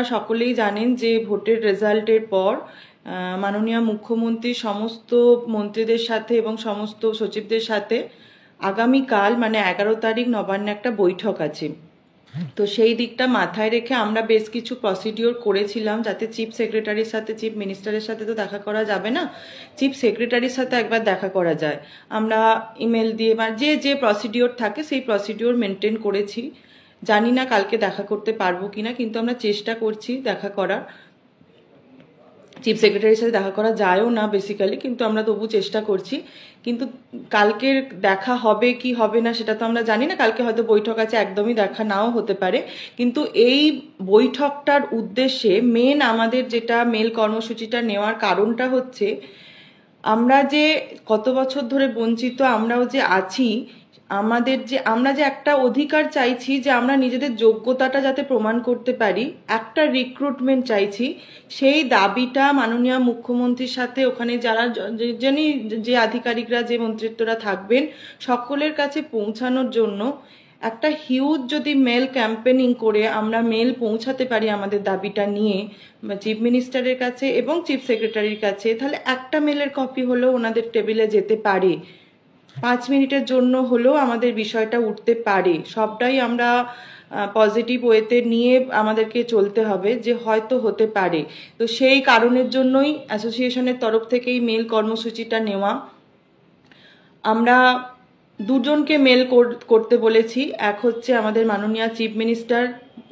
সকলেই জানেন যে ভোটের রেজাল্টের পর মাননীয় মুখ্যমন্ত্রী সমস্ত মন্ত্রীদের সাথে এবং সমস্ত সচিবদের সাথে আগামীকাল মানে 11 তারিখ নবান্নে একটা বৈঠক আছে। তো সেই দিকটা মাথায় রেখে আমরা বেশ কিছু প্রসিডিওর করেছিলাম, যাতে চিফ সেক্রেটারির সাথে, চিফ মিনিস্টারের সাথে তো দেখা করা যাবে না, চিফ সেক্রেটারির সাথে একবার দেখা করা যায়। আমরা ইমেল দিয়ে বা যে প্রসিডিওর থাকে সেই প্রসিডিওর মেনটেন করেছি। জানি না কালকে দেখা করতে পারবো কিনা, কিন্তু আমরা চেষ্টা করছি দেখা করার। চিফ সেক্রেটারির সাথে দেখা করা যায়ও না বেসিক্যালি, কিন্তু আমরা তবু চেষ্টা করছি। কিন্তু কালকের দেখা হবে কি হবে না সেটা তো আমরা জানি না। কালকে হয়তো বৈঠক আছে, একদমই দেখা নাও হতে পারে। কিন্তু এই বৈঠকটার উদ্দেশ্যে মেন আমাদের যেটা মেল কর্মসূচিটা নেওয়ার কারণটা হচ্ছে, আমরা যে কত বছর ধরে বঞ্চিত আমরাও যে আছি, আমরা যে একটা অধিকার চাইছি, যে আমরা নিজেদের যোগ্যতাটা যাতে প্রমাণ করতে পারি, একটা রিক্রুটমেন্ট চাইছি, সেই দাবিটা মাননীয় মুখ্যমন্ত্রীর সাথে ওখানে যারা যে আধিকারিকরা, যে মন্ত্রিত্বরা থাকবেন, সকলের কাছে পৌঁছানোর জন্য একটা হিউজ যদি মেল ক্যাম্পেনিং করে আমরা মেল পৌঁছাতে পারি আমাদের দাবিটা নিয়ে চিফ মিনিস্টারের কাছে এবং চিফ সেক্রেটারির কাছে, তাহলে একটা মেলের কপি হলেও ওনাদের টেবিলে যেতে পারে, 5 মিনিটের জন্য হলেও আমাদের বিষয়টা উঠতে পারে। সবটাই আমরা পজিটিভ ওয়েতে নিয়ে আমাদেরকে চলতে হবে, যে হয়তো হতে পারে। তো সেই কারণের জন্যই অ্যাসোসিয়েশনের তরফ থেকেই মেল কর্মসূচিটা নেওয়া। আমরা দুজনকে মেল করতে বলেছি। এক হচ্ছে আমাদের মাননীয় চিফ মিনিস্টার,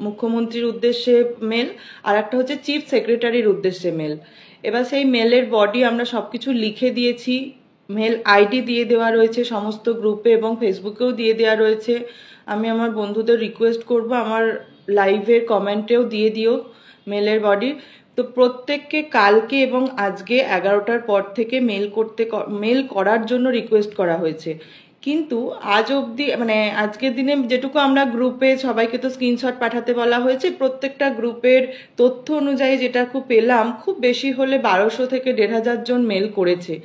মুখ্যমন্ত্রীর উদ্দেশ্যে মেল, আর একটা হচ্ছে চিফ সেক্রেটারির উদ্দেশ্যে মেল। এবার সেই মেলের বডি আমরা সবকিছু লিখে দিয়েছি, মেল আইডি দিয়ে দেওয়া রয়েছে সমস্ত গ্রুপে এবং ফেসবুকেও দিয়ে দেওয়া রয়েছে। আমি আমার বন্ধুদের রিকোয়েস্ট করব আমার লাইভের কমেন্টেও দিয়ে দিও মেলের বডি। তো প্রত্যেককে কালকে এবং আজকে 11টার পর থেকে মেল করার জন্য রিকোয়েস্ট করা হয়েছে। কিন্তু আজ অবধি মানে আজকের দিনে যেটুকু আমরা গ্রুপে সবাইকে তো স্ক্রিনশট পাঠাতে বলা হয়েছে, প্রত্যেকটা গ্রুপের তথ্য অনুযায়ী যেটা পেলাম, খুব বেশি হলে 1200 থেকে 1500 জন মেল করেছে।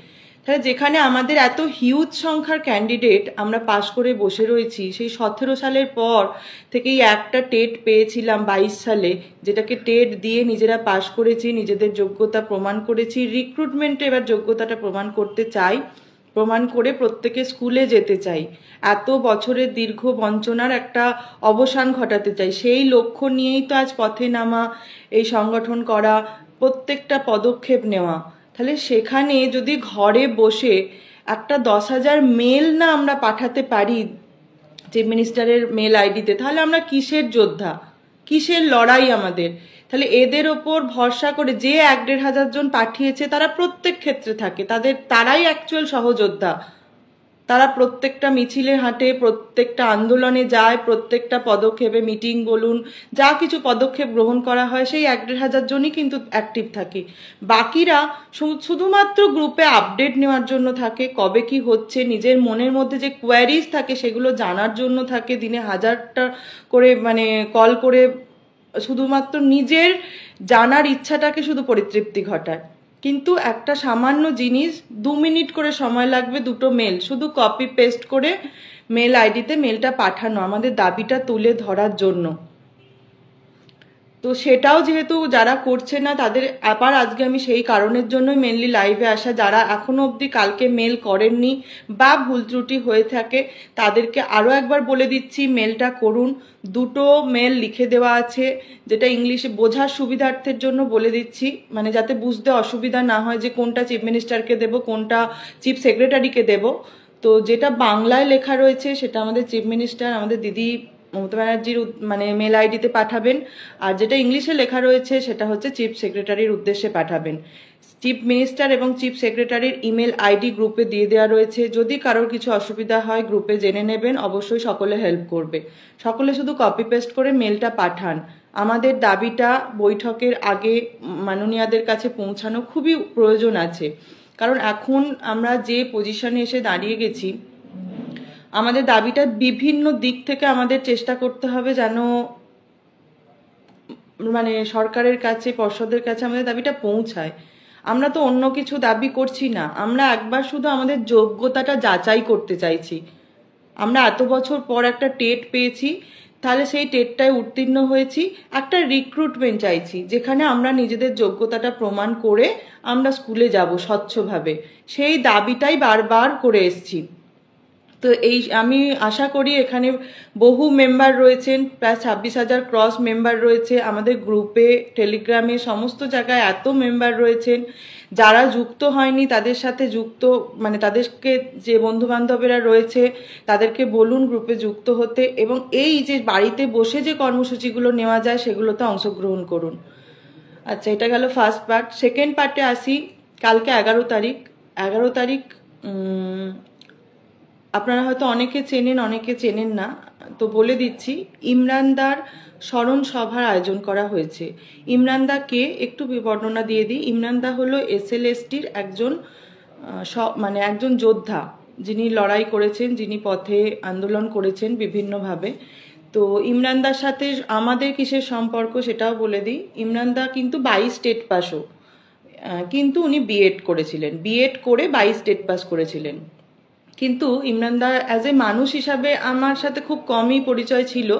তাহলে যেখানে আমাদের এত হিউজ সংখ্যার ক্যান্ডিডেট আমরা পাশ করে বসে রয়েছি, সেই 17 সালের পর থেকেই একটা টেট পেয়েছিলাম 22 সালে, যেটাকে টেট দিয়ে নিজেরা পাশ করেছি, নিজেদের যোগ্যতা প্রমাণ করেছি। রিক্রুটমেন্টে এবার যোগ্যতাটা প্রমাণ করতে চাই, প্রমাণ করে প্রত্যেকে স্কুলে যেতে চাই, এত বছরের দীর্ঘ বঞ্চনার একটা অবসান ঘটাতে চাই। সেই লক্ষ্য নিয়েই তো আজ পথে নামা, এই সংগঠন করা, প্রত্যেকটা পদক্ষেপ নেওয়া। তাহলে সেখানে যদি ঘরে বসে একটা 10,000 মেল না আমরা পাঠাতে পারি চিফ মিনিস্টারের মেল আইডিতে, তাহলে আমরা কিসের যোদ্ধা, কিসের লড়াই আমাদের? তাহলে এদের ওপর ভরসা করে যে 1,500 জন পাঠিয়েছে, তারা প্রত্যেক ক্ষেত্রে থাকে, তারাই অ্যাকচুয়াল সহযোদ্ধা। তারা প্রত্যেকটা মিছিলে হাঁটে, প্রত্যেকটা আন্দোলনে যায়, প্রত্যেকটা পদক্ষেপে, মিটিং বলুন, যা কিছু পদক্ষেপ গ্রহণ করা হয়, সেই 1,500 জনই কিন্তু অ্যাক্টিভ থাকে। বাকিরা শুধুমাত্র গ্রুপে আপডেট নেওয়ার জন্য থাকে, কবে কি হচ্ছে, নিজের মনের মধ্যে যে কোয়ারিজ থাকে সেগুলো জানার জন্য থাকে, দিনে 1000টা করে মানে কল করে শুধুমাত্র নিজের জানার ইচ্ছাটাকে শুধু পরিতৃপ্তি ঘটায়। কিন্তু একটা সামান্য জিনিস 2 মিনিট করে সময় লাগবে, দুটো মেল শুধু কপি পেস্ট করে মেল আইডিতে মেলটা পাঠানো আমাদের দাবিটা তুলে ধরার জন্য। তো সেটাও যেহেতু যারা করছে না, তাদের আবার আজকে আমি সেই কারণের জন্যই মেনলি লাইভে আসা। যারা এখনো অবধি কালকে মেল করেননি বা ভুল ত্রুটি হয়ে থাকে, তাদেরকে আরও একবার বলে দিচ্ছি, মেলটা করুন। দুটো মেল লিখে দেওয়া আছে, যেটা ইংলিশে বোঝার সুবিধার্থের জন্য বলে দিচ্ছি, মানে যাতে বুঝতে অসুবিধা না হয় যে কোনটা চিফ মিনিস্টারকে দেব, কোনটা চিফ সেক্রেটারিকে দেব। তো যেটা বাংলায় লেখা রয়েছে সেটা আমাদের চিফ মিনিস্টার, আমাদের দিদি মমতা ব্যানার্জির মানে মেল আইডিতে পাঠাবেন, আর যেটা ইংলিশে লেখা রয়েছে সেটা হচ্ছে চিফ সেক্রেটারির উদ্দেশ্যে পাঠাবেন। চিফ মিনিস্টার এবং চিফ সেক্রেটারির ইমেল আইডি গ্রুপে দিয়ে দেওয়া রয়েছে। যদি কারোর কিছু অসুবিধা হয় গ্রুপে জেনে নেবেন, অবশ্যই সকলে হেল্প করবে। সকলে শুধু কপি পেস্ট করে মেলটা পাঠান। আমাদের দাবিটা বৈঠকের আগে মাননীয়দের কাছে পৌঁছানো খুবই প্রয়োজন আছে, কারণ এখন আমরা যে পজিশনে এসে দাঁড়িয়ে গেছি, আমাদের দাবিটা বিভিন্ন দিক থেকে আমাদের চেষ্টা করতে হবে যেন মানে সরকারের কাছে, পর্ষদের কাছে আমাদের দাবিটা পৌঁছায়। আমরা তো অন্য কিছু দাবি করছি না, আমরা একবার শুধু আমাদের যোগ্যতাটা যাচাই করতে চাইছি। আমরা এত বছর পর একটা টেট পেয়েছি, তাহলে সেই টেটটায় উত্তীর্ণ হয়েছি। একটা রিক্রুটমেন্ট চাইছি যেখানে আমরা নিজেদের যোগ্যতাটা প্রমাণ করে আমরা স্কুলে যাব স্বচ্ছভাবে, সেই দাবিটাই বারবার করে এসছি। তো এই আমি আশা করি এখানে বহু মেম্বার রয়েছেন, প্রায় 26,000 ক্রস মেম্বার রয়েছে আমাদের গ্রুপে, টেলিগ্রামে, সমস্ত জায়গায় এত মেম্বার রয়েছেন। যারা যুক্ত হয়নি তাদের সাথে যুক্ত, মানে তাদেরকে, যে বন্ধু বান্ধবেরা রয়েছে তাদেরকে বলুন গ্রুপে যুক্ত হতে, এবং এই যে বাড়িতে বসে যে কর্মসূচিগুলো নেওয়া যায় সেগুলোতে অংশগ্রহণ করুন। আচ্ছা, এটা গেল ফার্স্ট পার্ট। সেকেন্ড পার্টে আসি। কালকে 11 তারিখ। 11 তারিখ আপনারা হয়তো অনেকে চেনেন, অনেকে চেনেন না, তো বলে দিচ্ছি। ইমরানদার স্মরণ সভার আয়োজন করা হয়েছে। ইমরানদা কে একটু বর্ণনা দিয়ে দিই। ইমরানদা হলো এসএলএসটির একজন মানে একজন যোদ্ধা, যিনি লড়াই করেছেন, যিনি পথে আন্দোলন করেছেন বিভিন্নভাবে। তো ইমরানদার সাথে আমাদের কিসের সম্পর্ক সেটাও বলে দিই। ইমরানদা কিন্তু 22 স্টেট পাসও, কিন্তু উনি বিএড করেছিলেন, বিএড করে 22 স্টেট পাস করেছিলেন। কিন্তু ইমরানদা অ্যাজ এ মানুষ হিসাবে আমার সাথে খুব কমই পরিচয় ছিল,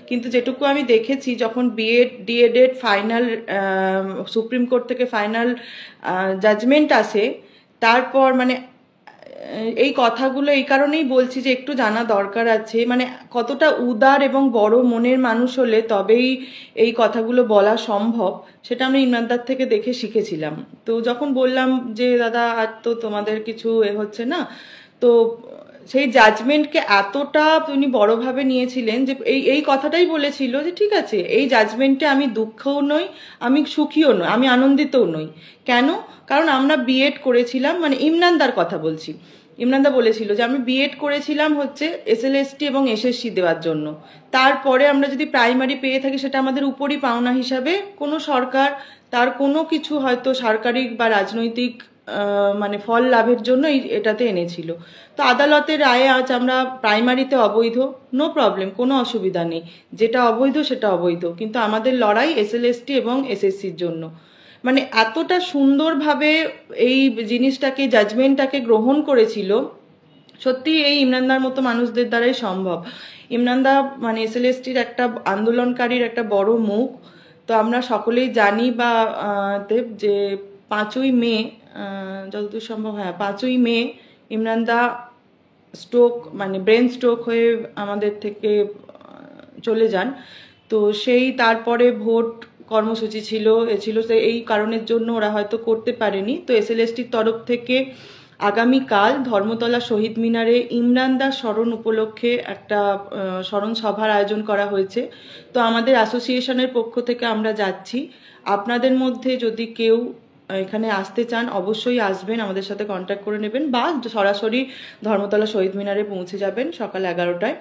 কিন্তু যেটুকু আমি দেখেছি যখন বিএড ডিএডেড ফাইনাল সুপ্রিম কোর্ট থেকে ফাইনাল জাজমেন্ট আসে, তারপর মানে এই কথাগুলো এই কারণেই বলছি যে একটু জানা দরকার আছে, মানে কতটা উদার এবং বড় মনের মানুষ হলে তবেই এই কথাগুলো বলা সম্ভব, সেটা আমি ইমরানদার থেকে দেখে শিখেছিলাম। তো যখন বললাম যে দাদা আর তো তোমাদের কিছু হচ্ছে না, তো সেই জাজমেন্টকে এতটা উনি বড়ভাবে নিয়েছিলেন যে এই কথাটাই বলেছিল যে ঠিক আছে, এই জাজমেন্টে আমি দুঃখও নই, আমি সুখীও নই, আমি আনন্দিতও নই। কেন? কারণ আমরা বিএড করেছিলাম, মানে ইমরানদার কথা বলছি। ইমরানদা বলেছিল যে আমি বিএড করেছিলাম হচ্ছে এসএলএসটি এবং এসএসসি দেওয়ার জন্য, তারপরে আমরা যদি প্রাইমারি পেয়ে থাকি সেটা আমাদের উপরই পাওনা হিসাবে কোনো সরকার তার কোনো কিছু হয়তো সরকারি বা রাজনৈতিক মানে ফল লাভের জন্য এটাতে এনেছিল। তো আদালতের রায়ে আজ আমরা প্রাইমারিতে অবৈধ, নো প্রবলেম, কোনো অসুবিধা নেই, যেটা অবৈধ সেটা অবৈধ, কিন্তু আমাদের লড়াই এসএলএসটি এবং এসএসসির জন্য। মানে এতটা সুন্দরভাবে এই জিনিসটাকে, জাজমেন্টটাকে গ্রহণ করেছিল, সত্যি এই ইমরানদার মতো মানুষদের দ্বারাই সম্ভব। ইমরানদা মানে এসএলএসটির একটা আন্দোলনকারীর একটা বড় মুখ। তো আমরা সকলেই জানি বা যে 5ই মে, যতদূর সম্ভব, হ্যাঁ 5ই মে ইমরানদা স্ট্রোক, মানে ব্রেন স্ট্রোক হয়ে আমাদের থেকে চলে যান। তো সেই তারপরে ভোট কর্মসূচি ছিল, এই কারণের জন্য ওরা হয়তো করতে পারেনি। তো এসএলএসটির তরফ থেকে আগামীকাল ধর্মতলা শহীদ মিনারে ইমরানদার স্মরণ উপলক্ষে একটা স্মরণ সভার আয়োজন করা হয়েছে। তো আমাদের অ্যাসোসিয়েশনের পক্ষ থেকে আমরা যাচ্ছি। আপনাদের মধ্যে যদি কেউ এখানে আসতে চান অবশ্যই আসবেন, আমাদের সাথে কন্ট্যাক্ট করে নেবেন, বা সরাসরি ধর্মতলা শহীদ মিনারে পৌঁছে যাবেন সকাল 11টায়।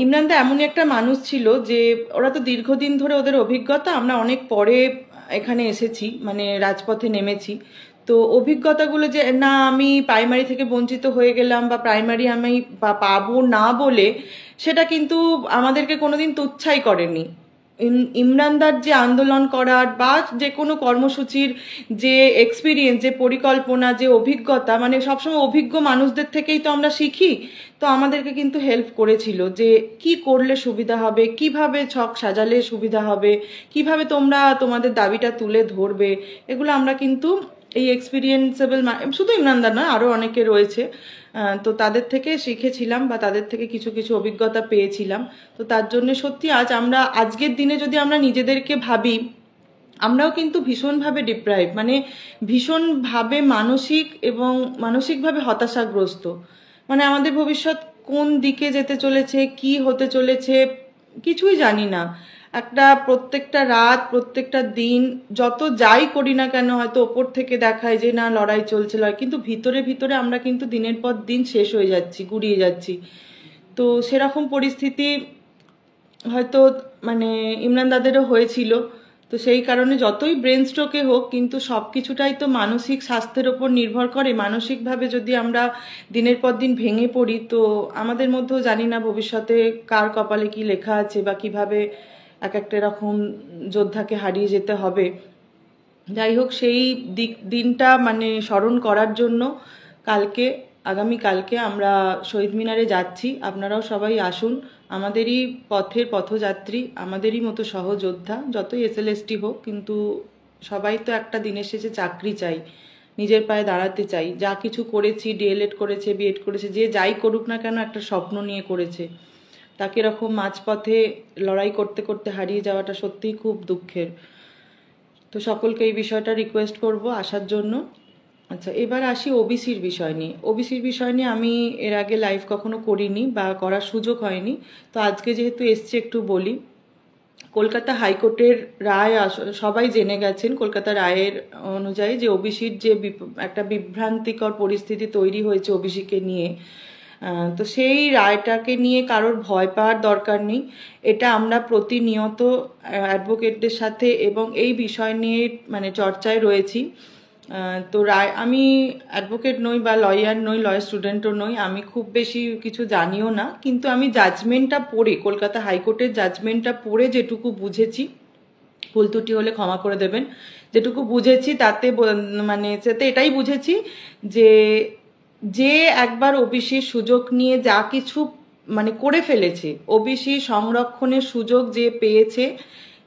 ইমরানদা এমনই একটা মানুষ ছিল যে ওরা তো দীর্ঘদিন ধরে ওদের অভিজ্ঞতা, আমরা অনেক পরে এখানে এসেছি, মানে রাজপথে নেমেছি। তো অভিজ্ঞতাগুলো যে না আমি প্রাইমারি থেকে বঞ্চিত হয়ে গেলাম বা প্রাইমারি আমি পাবো না বলে, সেটা কিন্তু আমাদেরকে কোনোদিন তুচ্ছাই করেনি। ইমরানদার যে আন্দোলন করার বা যে কোনো কর্মসূচির যে এক্সপিরিয়েন্স, যে পরিকল্পনা, যে অভিজ্ঞতা, মানে সবসময় অভিজ্ঞ মানুষদের থেকেই তো আমরা শিখি। তো আমাদেরকে কিন্তু হেল্প করেছিল যে কি করলে সুবিধা হবে, কিভাবে ছক সাজালে সুবিধা হবে, কিভাবে তোমরা তোমাদের দাবিটা তুলে ধরবে, এগুলো আমরা কিন্তু এই এক্সপিরিয়েন্সেবল, শুধু ইমরানদার নয় আরও অনেকে রয়েছে, তো তাদের থেকে শিখেছিলাম বা তাদের থেকে কিছু কিছু অভিজ্ঞতা পেয়েছিলাম। তো তার জন্য সত্যি আমরা আজকের দিনে যদি আমরা নিজেদেরকে ভাবি, আমরাও কিন্তু ভীষণভাবে ডিপ্রাইভ, মানে ভীষণভাবে মানসিকভাবে হতাশাগ্রস্ত। মানে আমাদের ভবিষ্যৎ কোন দিকে যেতে চলেছে, কি হতে চলেছে কিছুই জানি না। প্রত্যেকটা রাত, প্রত্যেকটা দিন যত যাই করি না কেন, হয়তো ওপর থেকে দেখায় যে না লড়াই চলছে, কিন্তু ভিতরে ভিতরে আমরা কিন্তু দিনের পর দিন শেষ হয়ে যাচ্ছি, গুড়িয়ে যাচ্ছি। তো সেরকম পরিস্থিতি হয়তো মানে ইমরানদাদেরও হয়েছিল। তো সেই কারণে যতই ব্রেন স্ট্রোকে হোক, কিন্তু সব কিছুটাই তো মানসিক স্বাস্থ্যের ওপর নির্ভর করে। মানসিকভাবে যদি আমরা দিনের পর দিন ভেঙে পড়ি, তো আমাদের মধ্যেও জানি না ভবিষ্যতে কার কপালে কি লেখা আছে বা কিভাবে এক একটা এরকম যোদ্ধাকে হারিয়ে যেতে হবে। যাই হোক, সেই দিনটা মানে স্মরণ করার জন্য আগামীকালকে আমরা শহীদ মিনারে যাচ্ছি। আপনারাও সবাই আসুন, আমাদেরই পথের পথযাত্রী, আমাদেরই মতো সহযোদ্ধা, যতই এসএলএসটি হোক, কিন্তু সবাই তো একটা দিনের শেষে চাকরি চাই, নিজের পায়ে দাঁড়াতে চাই। যা কিছু করেছি, ডিএলএড করেছে, বিএড করেছে, যে যাই করুক না কেন একটা স্বপ্ন নিয়ে করেছে, তাকে এরকম মাঝপথে লড়াই করতে করতে হারিয়ে যাওয়াটা সত্যিই খুব দুঃখের। তো সকলকে এই বিষয়টা রিকোয়েস্ট করব আসার জন্য। আচ্ছা, এবার আসি ওবিসির বিষয় নিয়ে। ওবিসির বিষয় নিয়ে আমি এর আগে লাইভ কখনো করিনি বা করার সুযোগ হয়নি, তো আজকে যেহেতু এসছি একটু বলি। কলকাতা হাইকোর্টের রায় সবাই জেনে গেছেন। কলকাতা রায়ের অনুযায়ী যে ওবিসির যে একটা বিভ্রান্তিকর পরিস্থিতি তৈরি হয়েছে ওবিসিকে নিয়ে, তো সেই রায়টাকে নিয়ে কারোর ভয় পাওয়ার দরকার নেই। এটা আমরা প্রতিনিয়ত অ্যাডভোকেটদের সাথে এবং এই বিষয় নিয়ে মানে চর্চায় রয়েছি। তো রায়, আমি অ্যাডভোকেট নই বা লয়ার নই, লয়ার স্টুডেন্টও নই, আমি খুব বেশি কিছু জানিও না, কিন্তু আমি জাজমেন্টটা পড়ে, কলকাতা হাইকোর্টের জাজমেন্টটা পড়ে যেটুকু বুঝেছি, ভুল ত্রুটি হলে ক্ষমা করে দেবেন, যেটুকু বুঝেছি তাতে মানে যাতে এটাই বুঝেছি যে যে একবার ওবিসির সুযোগ নিয়ে যা কিছু মানে করে ফেলেছে, ওবিসি সংরক্ষণের সুযোগ যে পেয়েছে,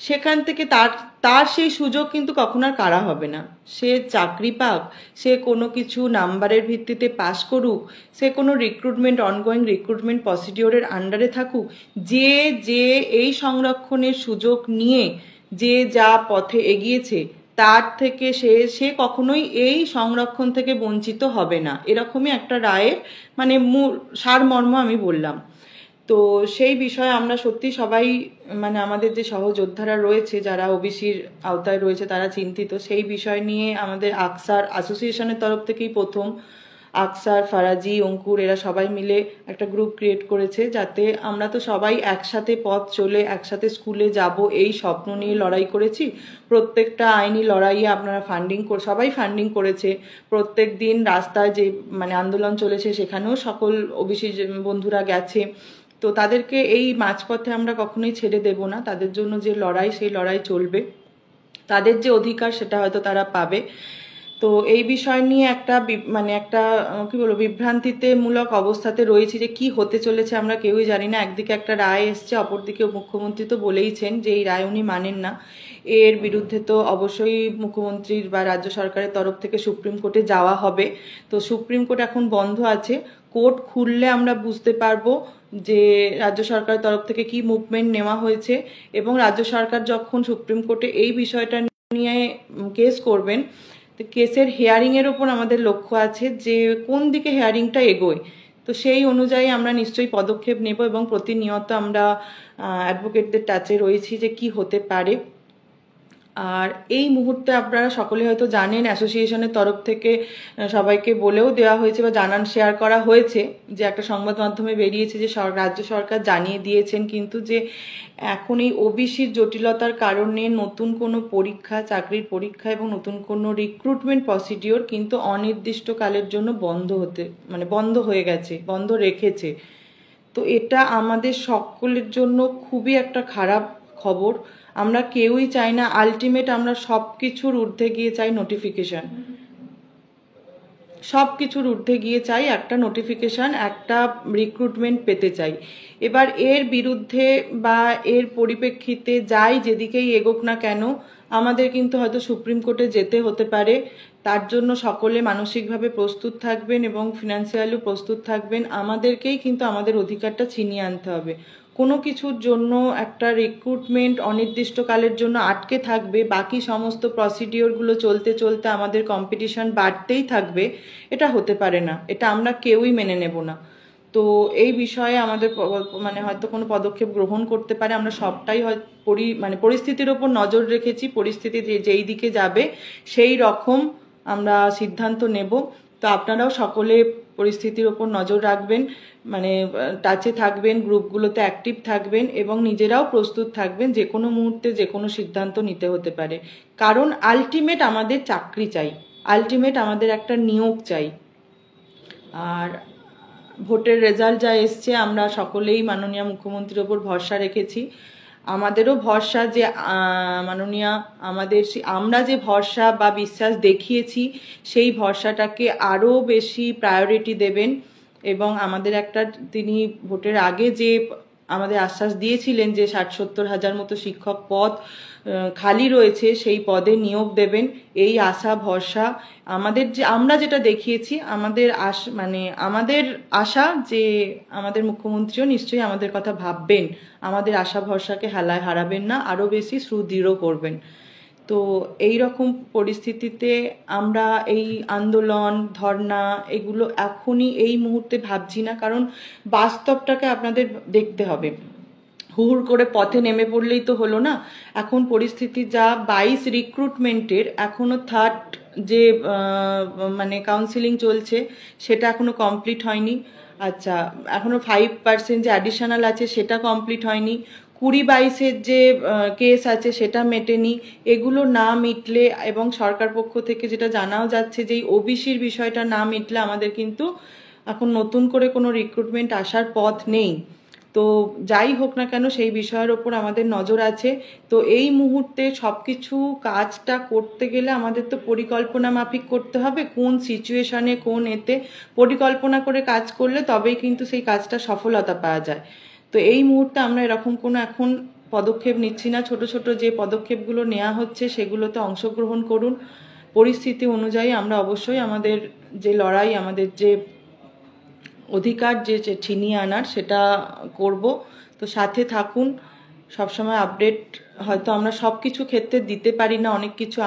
সেখান থেকে তার তার সেই সুযোগ কিন্তু কখনো আর কাড়া হবে না। সে চাকরি পাক, সে কোনো কিছু নাম্বারের ভিত্তিতে পাস করুক, সে কোনো রিক্রুটমেন্ট, অনগোয়িং রিক্রুটমেন্ট প্রসিডিওরের আন্ডারে থাকুক, যে যে এই সংরক্ষণের সুযোগ নিয়ে যে যা পথে এগিয়েছে, তার থেকে সে সে কখনোই এই সংরক্ষণ থেকে বঞ্চিত হবে না, এরকমই একটা রায়ের মানে মূল সারমর্ম আমি বললাম। তো সেই বিষয়ে আমরা সত্যি সবাই মানে আমাদের যে সহযোদ্ধারা রয়েছে যারা ওবিসির আওতায় রয়েছে তারা চিন্তিত। সেই বিষয় নিয়ে আমাদের আকসার অ্যাসোসিয়েশনের তরফ থেকেই প্রথম আকসার, ফারাজি, অঙ্কুর এরা সবাই মিলে একটা গ্রুপ ক্রিয়েট করেছে, যাতে আমরা তো সবাই একসাথে পথ চলে একসাথে স্কুলে যাব এই স্বপ্ন নিয়ে লড়াই করেছি। প্রত্যেকটা আইনি লড়াইয়ে আপনারা সবাই ফান্ডিং করেছে। প্রত্যেক দিন রাস্তায় যে মানে আন্দোলন চলেছে সেখানেও সকল ওবিসি বন্ধুরা গেছে। তো তাদেরকে এই মাঝপথে আমরা কখনোই ছেড়ে দেব না। তাদের জন্য যে লড়াই, সেই লড়াই চলবে। তাদের যে অধিকার সেটা হয়তো তারা পাবে। তো এই বিষয় নিয়ে একটা মানে একটা কি বলবো, বিভ্রান্তিতে মূলক অবস্থাতে রয়েছে যে কি হতে চলেছে আমরা কেউই জানি না। একদিকে একটা রায় এসছে, অপরদিকে মুখ্যমন্ত্রী তো বলেইছেন যে এই রায় উনি মানেন না। এর বিরুদ্ধে তো অবশ্যই মুখ্যমন্ত্রীর বা রাজ্য সরকারের তরফ থেকে সুপ্রিম কোর্টে যাওয়া হবে। তো সুপ্রিম কোর্ট এখন বন্ধ আছে। কোর্ট খুললে আমরা বুঝতে পারবো যে রাজ্য সরকারের তরফ থেকে কি মুভমেন্ট নেওয়া হয়েছে, এবং রাজ্য সরকার যখন সুপ্রিম কোর্টে এই বিষয়টা নিয়ে কেস করবেন, তো কেসের হিয়ারিংয়ের ওপর আমাদের লক্ষ্য আছে যে কোন দিকে হিয়ারিংটা এগোয়। তো সেই অনুযায়ী আমরা নিশ্চয়ই পদক্ষেপ নেব এবং প্রতিনিয়ত আমরা অ্যাডভোকেটদের টাচে রয়েছি যে কি হতে পারে। আর এই মুহূর্তে আপনারা সকলে হয়তো জানেন, অ্যাসোসিয়েশনের তরফ থেকে সবাইকে বলেও দেওয়া হয়েছে বা শেয়ার করা হয়েছে যে একটা সংবাদ মাধ্যমে বেরিয়েছে যে রাজ্য সরকার জানিয়ে দিয়েছেন কিন্তু যে এখন এই ওবিসির জটিলতার কারণে নতুন কোনো পরীক্ষা, চাকরির পরীক্ষা এবং নতুন কোনো রিক্রুটমেন্ট প্রসিডিওর কিন্তু অনির্দিষ্টকালের জন্য বন্ধ হয়ে গেছে, বন্ধ রেখেছে। তো এটা আমাদের সকলের জন্য খুবই একটা খারাপ খবর। আমরা কেউই চাই না, আলটিমেট আমরা সব কিছুর ঊর্ধ্বে গিয়ে চাই নোটিফিকেশন, সব কিছুর ঊর্ধ্বে গিয়ে চাই একটা নোটিফিকেশন, একটা রিক্রুটমেন্ট পেতে চাই। এবার এর বিরুদ্ধে বা এর পরিপ্রেক্ষিতে যাই যেদিকেই এগোক না কেন, আমাদের কিন্তু হয়তো সুপ্রিম কোর্টে যেতে হতে পারে। তার জন্য সকলে মানসিকভাবে প্রস্তুত থাকবেন এবং ফিনান্সিয়ালিও প্রস্তুত থাকবেন। আমাদেরকেই কিন্তু আমাদের অধিকারটা ছিনিয়ে আনতে হবে। কোনো কিছুর জন্য একটা রিক্রুটমেন্ট অনির্দিষ্টকালের জন্য আটকে থাকবে, বাকি সমস্ত প্রসিডিওরগুলো চলতে চলতে আমাদের কম্পিটিশন বাড়তেই থাকবে, এটা হতে পারে না, এটা আমরা কেউই মেনে নেব না। তো এই বিষয়ে আমাদের মানে হয়তো কোনো পদক্ষেপ গ্রহণ করতে পারে। আমরা সবটাই মানে পরিস্থিতির ওপর নজর রেখেছি, পরিস্থিতি যেই দিকে যাবে সেই রকম আমরা সিদ্ধান্ত নেব। তো আপনারাও সকলে পরিস্থিতির ওপর নজর রাখবেন, মানে টাচে থাকবেন, গ্রুপগুলোতে অ্যাক্টিভ থাকবেন এবং নিজেরাও প্রস্তুত থাকবেন, যে কোনো মুহূর্তে যে কোনো সিদ্ধান্ত নিতে হতে পারে। কারণ আলটিমেট আমাদের চাকরি চাই, আলটিমেট আমাদের একটা নিয়োগ চাই। আর ভোটের রেজাল্ট যা এসছে, আমরা সকলেই মাননীয় মুখ্যমন্ত্রীর ওপর ভরসা রেখেছি। আমাদেরও ভরসা যে মাননীয় আমরা যে ভরসা বা বিশ্বাস দেখিয়েছি, সেই ভরসাটাকে আরও বেশি প্রায়োরিটি দেবেন এবং আমাদের তিনি ভোটের আগে যে আমাদের আশ্বাস দিয়েছিলেন যে 60-70 হাজার মতো শিক্ষক পদ খালি রয়েছে, সেই পদে নিয়োগ দেবেন। এই আশা ভরসা আমরা যেটা দেখিয়েছি, আমাদের আশা যে আমাদের মুখ্যমন্ত্রীও নিশ্চয়ই আমাদের কথা ভাববেন, আমাদের আশা ভরসাকে হেলায় হারাবেন না, আরো বেশি সুদৃঢ় করবেন। তো এই রকম পরিস্থিতিতে আমরা এই আন্দোলন, ধর্না এগুলো এখনই এই মুহূর্তে ভাবছি না, কারণ বাস্তবটাকে আপনাদের দেখতে হবে। হুড় করে পথে নেমে পড়লেই তো হলো না। এখন পরিস্থিতি যা, 22 রিক্রুটমেন্টের এখনো থার্ড যে কাউন্সিলিং চলছে সেটা এখনো কমপ্লিট হয়নি। আচ্ছা, এখনো 5% যে অ্যাডিশনাল আছে সেটা কমপ্লিট হয়নি। 20-22-এর যে কেস আছে সেটা মেটেনি। এগুলো না মিটলে, এবং সরকার পক্ষ থেকে যেটা জানাও যাচ্ছে যে এই ওবিসির বিষয়টা না মিটলে আমাদের কিন্তু এখন নতুন করে কোনো রিক্রুটমেন্ট আসার পথ নেই। তো যাই হোক না কেন, সেই বিষয়ের ওপর আমাদের নজর আছে। তো এই মুহূর্তে সবকিছু কাজটা করতে গেলে আমাদের তো পরিকল্পনা মাফিক করতে হবে, কোন সিচুয়েশনে কোন এতে পরিকল্পনা করে কাজ করলে তবেই কিন্তু সেই কাজটা সফলতা পাওয়া যায়। তো এই মুহূর্তে আমরা এরকম কোনো এখন পদক্ষেপ নিচ্ছি না। ছোট ছোট যে পদক্ষেপগুলো নেওয়া হচ্ছে সেগুলোতে অংশগ্রহণ করুন। পরিস্থিতি অনুযায়ী আমরা অবশ্যই আমাদের যে লড়াই, আমাদের যে অধিকার যে ছিনিয়ে আনার, সেটা করব। তো সাথে থাকুন, সবসময় আপডেট হয়তো আমরা সব কিছু ক্ষেত্রে দিতে পারি না, অনেক কিছু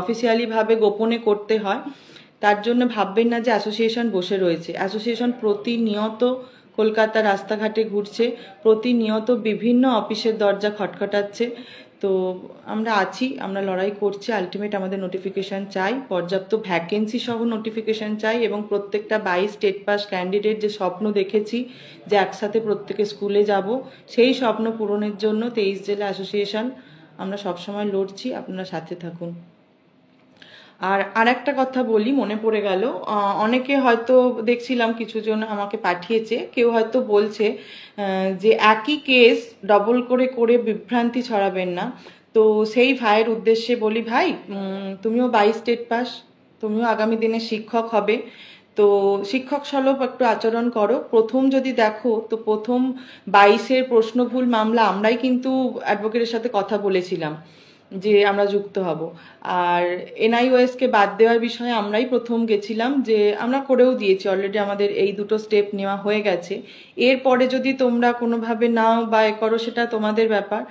অফিসিয়ালি ভাবে গোপনে করতে হয়। তার জন্য ভাববেন না যে অ্যাসোসিয়েশন বসে রয়েছে। অ্যাসোসিয়েশন প্রতিনিয়ত কলকাতার রাস্তাঘাটে ঘুরছে, প্রতিনিয়ত বিভিন্ন অফিসের দরজা খটখটাচ্ছে। তো আমরা আছি, আমরা লড়াই করছি। আলটিমেট আমাদের নোটিফিকেশন চাই, পর্যাপ্ত ভ্যাকেন্সি সহ নোটিফিকেশন চাই, এবং প্রত্যেকটা 22 স্টেট পাস ক্যান্ডিডেট যে স্বপ্ন দেখেছি যে একসাথে প্রত্যেকে স্কুলে যাব, সেই স্বপ্ন পূরণের জন্য 23 জেলা অ্যাসোসিয়েশন আমরা সবসময় লড়ছি। আপনারা সাথে থাকুন। আর একটা কথা বলি, মনে পড়ে গেল, অনেকে হয়তো দেখছিলাম কিছুজন আমাকে পাঠিয়েছে, কেউ হয়তো বলছে যে একই কেস ডবল করে করে বিভ্রান্তি ছড়াবেন না। তো সেই ভাইয়ের উদ্দেশ্যে বলি, ভাই তুমিও 22 স্টেট পাস, তুমিও আগামী দিনে শিক্ষক হবে। তো শিক্ষক সুলভ একটু আচরণ করো। প্রথম যদি দেখো, তো প্রথম 22-এর প্রশ্ন ভুল মামলা আমরাই কিন্তু অ্যাডভোকেটের সাথে কথা বলেছিলাম যে আমরা যুক্ত হব। আর NIOS কে বাদ দেওয়ার বিষয়ে আমরাই প্রথম গেছিলাম, যে আমরা করেও দিয়েছি অলরেডি, আমাদের এই দুটো স্টেপ নেওয়া হয়ে গেছে। এরপরে যদি তোমরা কোনোভাবে নাও বা এ করো, সেটা তোমাদের ব্যাপার।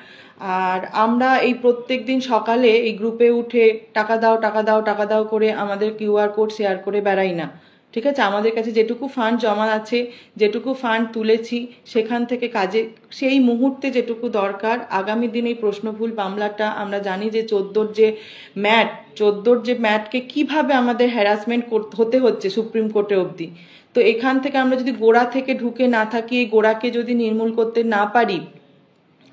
আর আমরা এই প্রত্যেক দিন সকালে এই গ্রুপে উঠে টাকা দাও টাকা দাও টাকা দাও করে আমাদের QR কোড শেয়ার করে বেড়াই না, ঠিক আছে? আমাদের কাছে যেটুকু ফান্ড জমা আছে, যেটুকু ফান্ড তুলেছি, সেখান থেকে কাজে সেই মুহূর্তে যেটুকু দরকার। আগামী দিন এই প্রশ্নভুল মামলাটা আমরা জানি যে 14 যে ম্যাটকে কিভাবে আমাদের হ্যারাসমেন্ট হতে হচ্ছে সুপ্রিম কোর্টে অবধি। তো এখান থেকে আমরা যদি গোড়া থেকে ঢুকে না থাকি, এই গোড়াকে যদি নির্মূল করতে না পারি,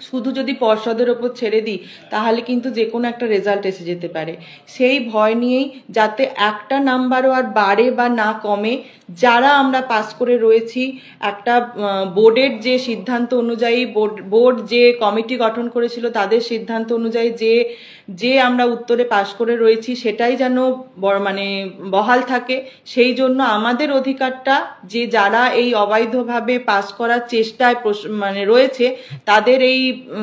শুধু যদি পর্ষদের ওপর ছেড়ে দিই, তাহলে কিন্তু যে কোনো একটা রেজাল্ট এসে যেতে পারে। সেই ভয় নিয়েই, যাতে একটা নাম্বারও আর বাড়ে বা না কমে, যারা আমরা পাস করে রয়েছি, একটা বোর্ডের যে সিদ্ধান্ত অনুযায়ী, বোর্ড যে কমিটি গঠন করেছিল তাদের সিদ্ধান্ত অনুযায়ী যে আমরা উত্তরে পাস করে রয়েছি, সেটাই যেন বহাল থাকে। সেই জন্য আমাদের অধিকারটা, যে যারা এই অবৈধভাবে পাস করার চেষ্টায় রয়েছে,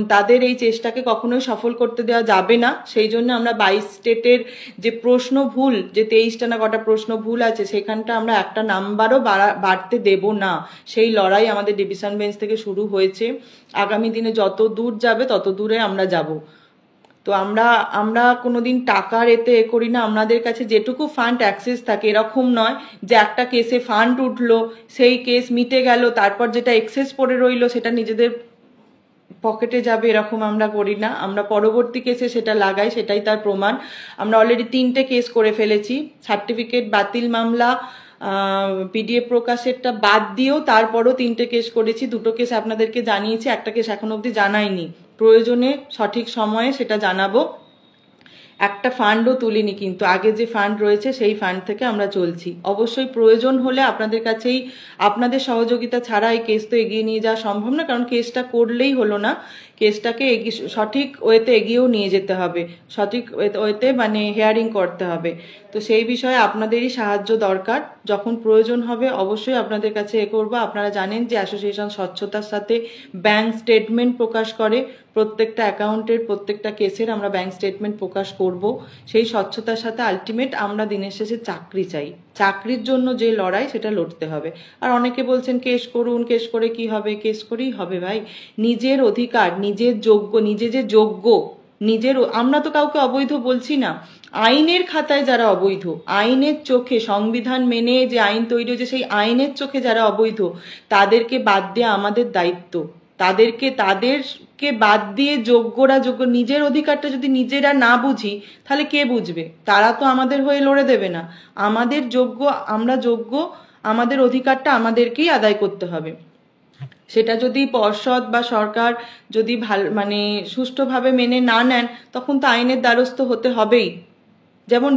তাদের এই চেষ্টাকে কখনোই সফল করতে দেওয়া যাবে না। সেই জন্য আমরা 22 স্টেটের যে প্রশ্ন ভুল, যে 23টা না কটা প্রশ্ন ভুল আছে, সেখানটা আমরা একটা নাম্বারও বাড়তে দেব না। সেই লড়াই আমাদের ডিভিশন বেঞ্চ থেকে শুরু হয়েছে। আগামী দিনে যত দূর যাবে তত দূরে আমরা যাব। তো আমরা কোনোদিন টাকার এতে করি না। আমাদের কাছে যেটুকু ফান্ড অ্যাক্সেস থাকে, এরকম নয় যে একটা কেসে ফান্ড উঠলো, সেই কেস মিটে গেল, তারপর যেটা এক্সেস পড়ে রইলো সেটা নিজেদের পকেটে যাবে, এরকম আমরা করি না। আমরা পরবর্তী কেসে সেটা লাগাই, সেটাই তার প্রমাণ। আমরা অলরেডি 3টে কেস করে ফেলেছি। সার্টিফিকেট বাতিল মামলা, PDF প্রকাশেরটা বাদ দিয়েও তারপরও 3টে কেস করেছি। 2টো কেস আপনাদেরকে জানিয়েছি, একটা কেস এখন অবধি জানাইনি। প্রয়োজনে সঠিক সময়ে সেটা জানাবো। একটা ফান্ডও তুলিনি, কিন্তু আগে যে ফান্ড রয়েছে সেই ফান্ড থেকে আমরা চলছি। অবশ্যই প্রয়োজন হলে আপনাদের সহযোগিতা ছাড়া এই কেস তো এগিয়ে নিয়ে যাওয়া সম্ভব না, কারণ কেসটা করলেই হলো না। কেসটাকে সঠিক ওয়েতে এগিয়েও নিয়ে যেতে হবে, সঠিক ওয়েতে মানে হেয়ারিং করতে হবে। তো সেই বিষয়ে আপনাদেরই সাহায্য দরকার। যখন প্রয়োজন হবে অবশ্যই আপনাদের কাছে করবো। আপনারা জানেন যে অ্যাসোসিয়েশন স্বচ্ছতার সাথে ব্যাংক স্টেটমেন্ট প্রকাশ করে, প্রত্যেকটা অ্যাকাউন্টের প্রত্যেকটা কেসের আমরা ব্যাংক স্টেটমেন্ট প্রকাশ করব। সেই স্বচ্ছতার সাথে আলটিমেট আমরা দিনের শেষে চাকরি চাই, চাকরির জন্য যে লড়াই সেটা লড়তে হবে। আর অনেকে বলছেন কেস করুন, কেস করে কি হবে? কেস করেই হবে ভাই। নিজের অধিকার, নিজের যোগ্য, নিজে যে যোগ্য, আমরা তো কাউকে অবৈধ বলছি না। আইনের খাতায় যারা অবৈধ, আইনের চোখে সংবিধান মেনে যে আইন তৈরি হয়েছে সেই আইনের চোখে যারা অবৈধ, তাদেরকে বাদ দেওয়া আমাদের দায়িত্ব। তাদেরকে বাদ দিয়ে যোগ্যরা যোগ্য, নিজের অধিকারটা যদি নিজেরা না বুঝি তাহলে কে বুঝবে? তারা তো আমাদের হয়ে লড়ে দেবে না। আমাদের যোগ্য, আমরা যোগ্য, আমাদের অধিকারটা আমাদেরকেই আদায় করতে হবে। সেটা যদি পর্ষদ বা সরকার যদি মানে সুষ্ঠুভাবে মেনে না নেন, তখন তো আইনের দ্বারস্থ হতে হবেই। যেমন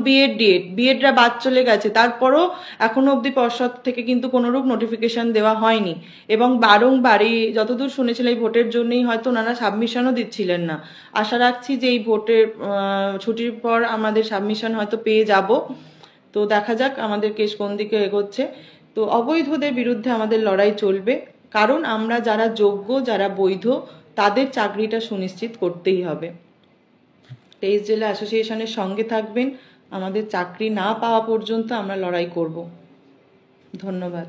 বিএডরা বাদ চলে গেছে, তারপরও এখনো অবধি পর্ষদ থেকে কিন্তু কোনোরূপ নোটিফিকেশন দেওয়া হয়নি। এবং বারংবার যতদূর শুনেছিলাম এই ভোটের জন্যই হয়তো ওনারা সাবমিশনও দিচ্ছিলেন না। আশা রাখছি যে এই ভোটের ছুটির পর আমাদের সাবমিশন হয়তো পেয়ে যাব। তো দেখা যাক আমাদের কেস কোন দিকে এগোচ্ছে। তো অবৈধদের বিরুদ্ধে আমাদের লড়াই চলবে, কারণ আমরা যারা যোগ্য, যারা বৈধ, তাদের চাকরিটা সুনিশ্চিত করতেই হবে। 23 জেলা অ্যাসোসিয়েশনের সঙ্গে থাকবেন। আমাদের চাকরি না পাওয়া পর্যন্ত আমরা লড়াই করব। ধন্যবাদ।